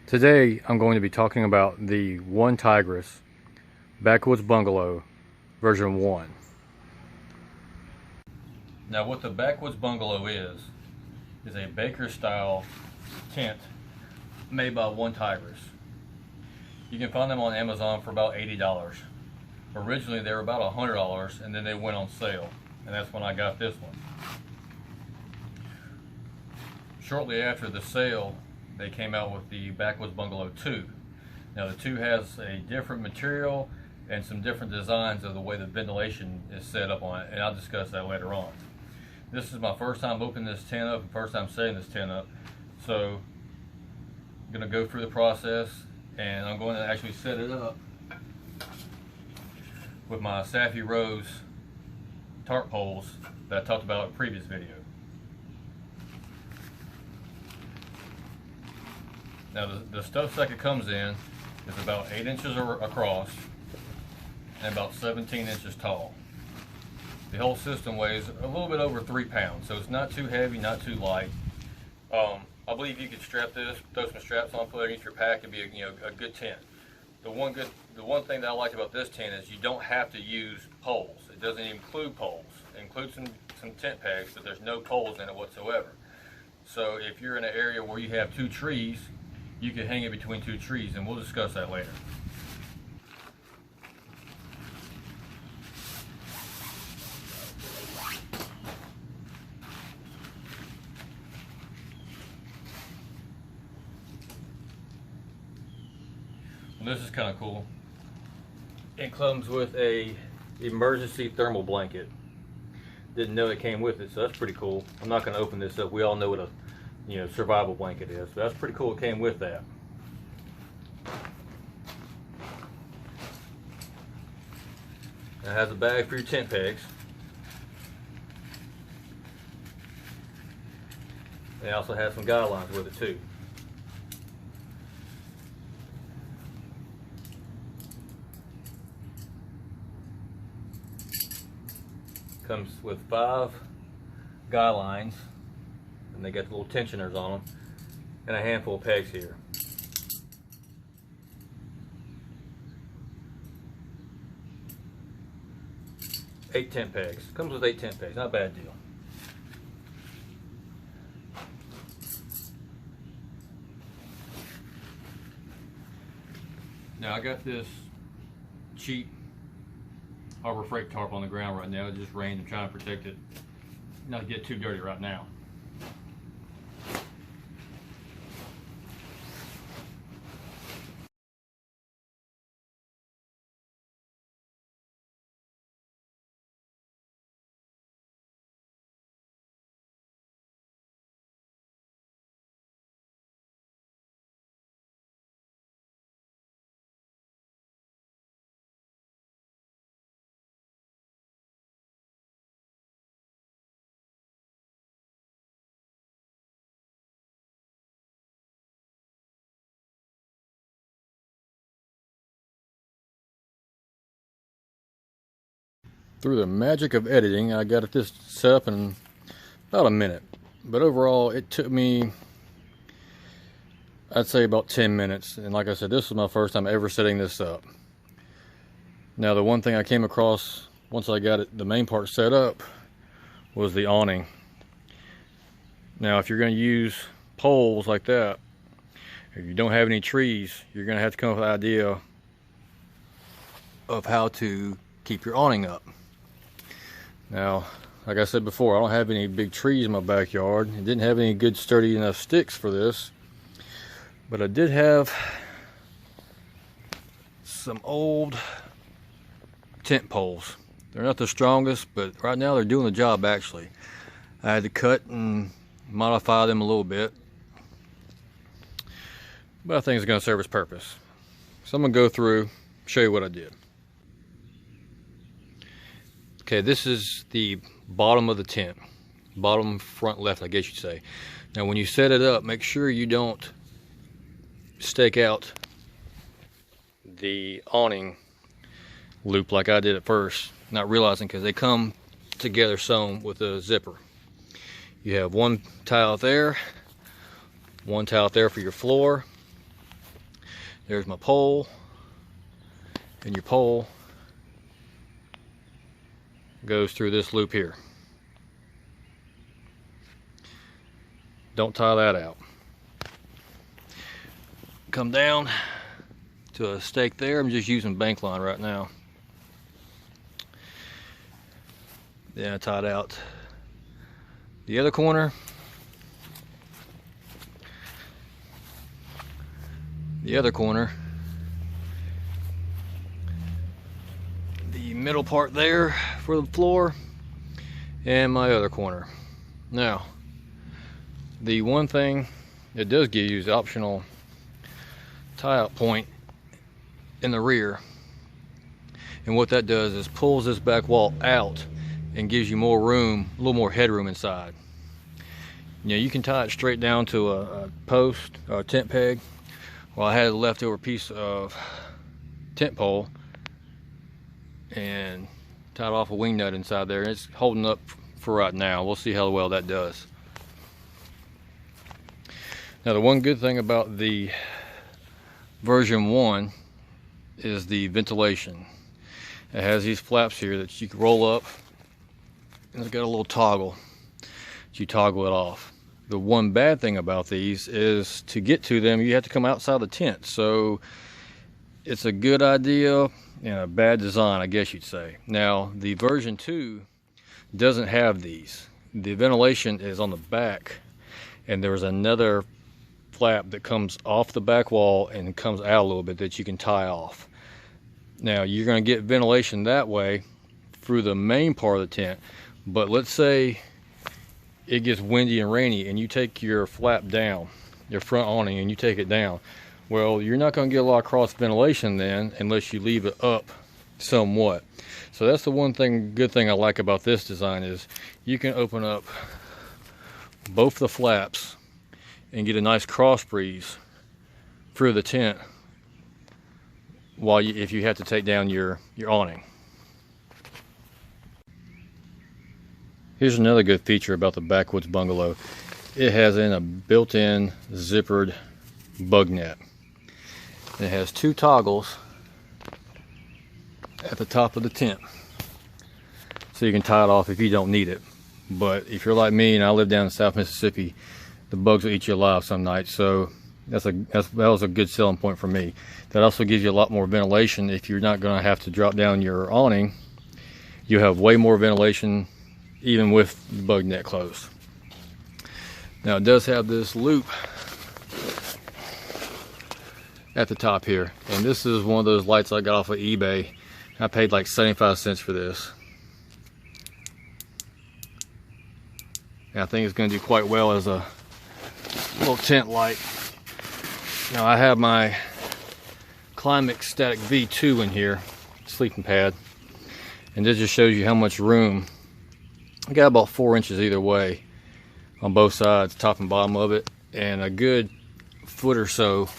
Today I'm going to be talking about the One Tigris Backwoods Bungalow version 1. Now what the Backwoods Bungalow is a Baker style tent made by One Tigris. You can find them on Amazon for about $80. Originally they were about $100 and then they went on sale, and that's when I got this one. Shortly after the sale they came out with the Backwoods Bungalow 2. Now the 2 has a different material and some different designs of the way the ventilation is set up on it, and I'll discuss that later on. This is my first time opening this tent up and first time setting this tent up, so I'm going to go through the process and I'm going to actually set it up with my Saffy Rose tarp poles that I talked about in a previous video. Now the stuff sack it comes in is about 8 inches across and about 17 inches tall. The whole system weighs a little bit over 3 pounds, so it's not too heavy, not too light. I believe you could strap this, throw some straps on, put it underneath your pack, and be a good tent. The one thing that I like about this tent is you don't have to use poles. It doesn't include poles. It includes some tent pegs, but there's no poles in it whatsoever. So if you're in an area where you have 2 trees, you can hang it between 2 trees, and we'll discuss that later. Well, this is kind of cool. It comes with a emergency thermal blanket. Didn't know it came with it, so that's pretty cool. I'm not going to open this up. We all know what a survival blanket is, but that's pretty cool. It came with that. It has a bag for your tent pegs. It also has some guidelines with it too. Comes with 5 guidelines, and they got the little tensioners on them, and a handful of pegs here. Eight tent pegs. Comes with 8 tent pegs. Not a bad deal. Now I got this cheap Harbor Freight tarp on the ground right now. It just rained. I'm trying to protect it not to get too dirty right now. Through the magic of editing, I got this set up in about a minute. But overall, it took me, I'd say, about 10 minutes. And like I said, this was my first time ever setting this up. Now, the one thing I came across once I got it, the main part set up, was the awning. Now, if you're going to use poles like that, if you don't have any trees, you're going to have to come up with an idea of how to keep your awning up. Now, like I said before, I don't have any big trees in my backyard. I didn't have any good sturdy enough sticks for this, but I did have some old tent poles. They're not the strongest, but right now they're doing the job actually. I had to cut and modify them a little bit, but I think it's going to serve its purpose. So I'm going to go through, show you what I did. Okay, this is the bottom of the tent, bottom front left, I guess you'd say. Now when you set it up, make sure you don't stake out the awning loop like I did at first, not realizing, because they come together sewn with a zipper. You have one tile there, one tile there for your floor, There's my pole, and your pole goes through this loop here. Don't tie that out. Come down to a stake there. I'm just using bank line right now. Then I tied out the other corner, the middle part there for the floor, and my other corner. Now, the one thing it does give you is the optional tie-out point in the rear, and what that does is pulls this back wall out and gives you more room, a little more headroom inside. You know, you can tie it straight down to a post or a tent peg. Well, I had a leftover piece of tent pole and tied off a wing nut inside there, and it's holding up for right now. We'll see how well that does. Now, the one good thing about the version 1 is the ventilation. It has these flaps here that you can roll up, and it's got a little toggle that you toggle it off. The one bad thing about these is to get to them, you have to come outside the tent. So it's a good idea and a bad design, I guess you'd say. Now, the version 2 doesn't have these. The ventilation is on the back, and there's another flap that comes off the back wall and comes out a little bit that you can tie off. Now, you're going to get ventilation that way through the main part of the tent, but let's say it gets windy and rainy and you take your flap down, your front awning, and you take it down. Well, you're not going to get a lot of cross ventilation then unless you leave it up somewhat. So that's the one thing, good thing I like about this design is you can open up both the flaps and get a nice cross breeze through the tent while if you have to take down your awning. Here's another good feature about the Backwoods Bungalow. It has in a built-in zippered bug net. It has 2 toggles at the top of the tent, so you can tie it off if you don't need it. But if you're like me and I live down in South Mississippi, the bugs will eat you alive some nights, so that was a good selling point for me. That also gives you a lot more ventilation. If you're not going to have to drop down your awning, you have way more ventilation even with the bug net closed. Now, it does have this loop at the top here, and this is one of those lights I got off of eBay. I paid like 75 cents for this, and I think it's going to do quite well as a little tent light. Now, I have my Climax Static V2 in here, sleeping pad, and this just shows you how much room. I got about 4 inches either way on both sides, top and bottom of it, and a good foot or so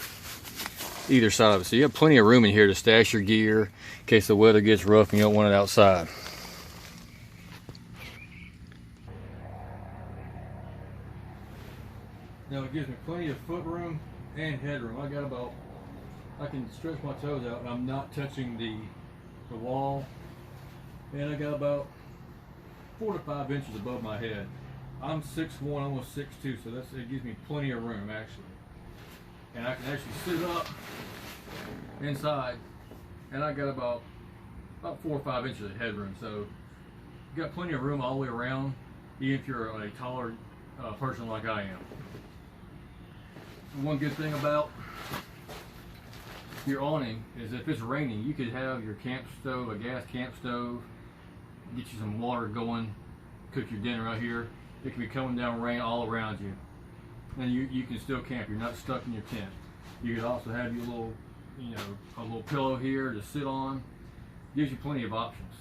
either side of it. So you have plenty of room in here to stash your gear in case the weather gets rough and you don't want it outside. Now, it gives me plenty of foot room and headroom. I can stretch my toes out and I'm not touching the wall, and I got about 4 to 5 inches above my head. I'm 6'1", almost 6'2", so it gives me plenty of room actually. And I can actually sit up inside, and I got about 4 or 5 inches of headroom. So you got plenty of room all the way around, even if you're a taller person like I am. One good thing about your awning is if it's raining, you could have your camp stove, a gas camp stove, get you some water going, cook your dinner out here. It can be coming down rain all around you, and you can still camp. You're not stuck in your tent. You could also have your little, a little pillow here to sit on. Gives you plenty of options.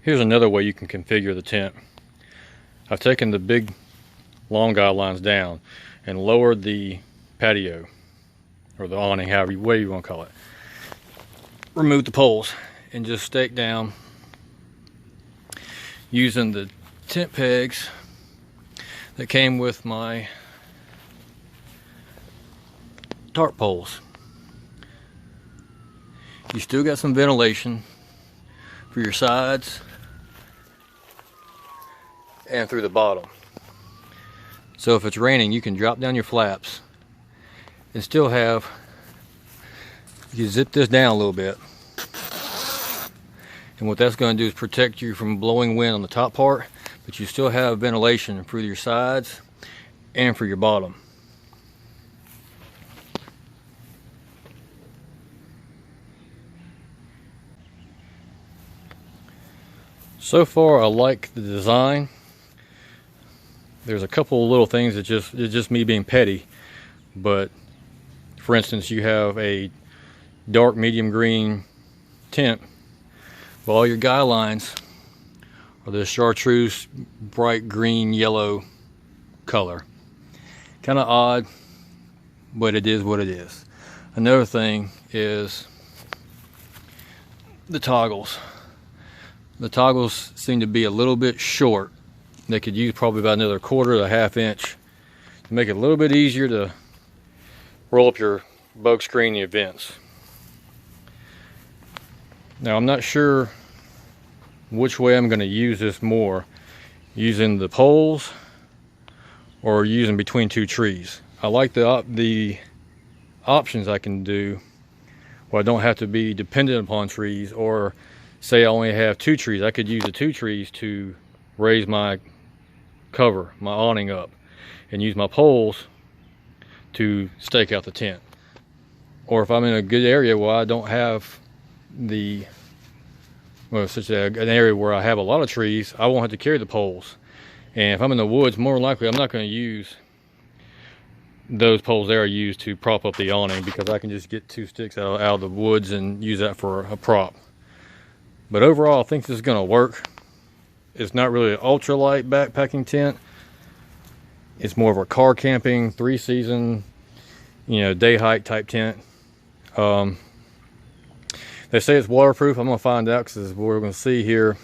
Here's another way you can configure the tent. I've taken the big long guide lines down and lowered the patio, or the awning, however way you want to call it. Remove the poles and just stake down using the tent pegs that came with my tarp poles. You still got some ventilation for your sides and through the bottom. So if it's raining, you can drop down your flaps and still have, you can zip this down a little bit. And what that's going to do is protect you from blowing wind on the top part, but you still have ventilation through your sides and for your bottom. So far, I like the design. There's a couple of little things that it's just me being petty, but for instance, you have a dark medium green tent, but all your guy lines are the chartreuse bright green yellow color. Kind of odd, but it is what it is. Another thing is the toggles. The toggles seem to be a little bit short. They could use probably about another quarter to a half inch to make it a little bit easier to roll up your bug screen the vents. Now I'm not sure which way I'm going to use this more, using the poles or using between two trees. I like the options I can do where I don't have to be dependent upon trees, or say I only have 2 trees. I could use the 2 trees to raise my cover, my awning up, and use my poles to stake out the tent. Or if I'm in a good area where I don't have such an area where I have a lot of trees, I won't have to carry the poles. And if I'm in the woods, more likely I'm not going to use those poles there I use to prop up the awning, because I can just get 2 sticks out of the woods and use that for a prop. But overall, I think this is going to work. It's not really an ultralight backpacking tent. It's more of a car camping, 3-season, day hike type tent. They say it's waterproof. I'm going to find out, because we're going to see here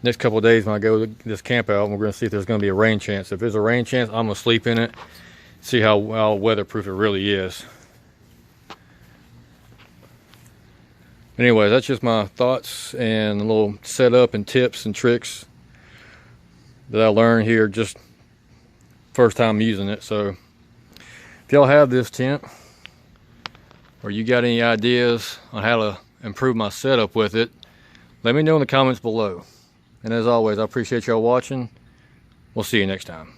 next couple of days when I go to this camp out, and we're going to see if there's going to be a rain chance. If there's a rain chance, I'm going to sleep in it, see how weatherproof it really is. Anyway, that's just my thoughts and a little setup and tips and tricks that I learned here, just first time using it. So if y'all have this tent, or you got any ideas on how to improve my setup with it, let me know in the comments below. And as always, I appreciate y'all watching. We'll see you next time.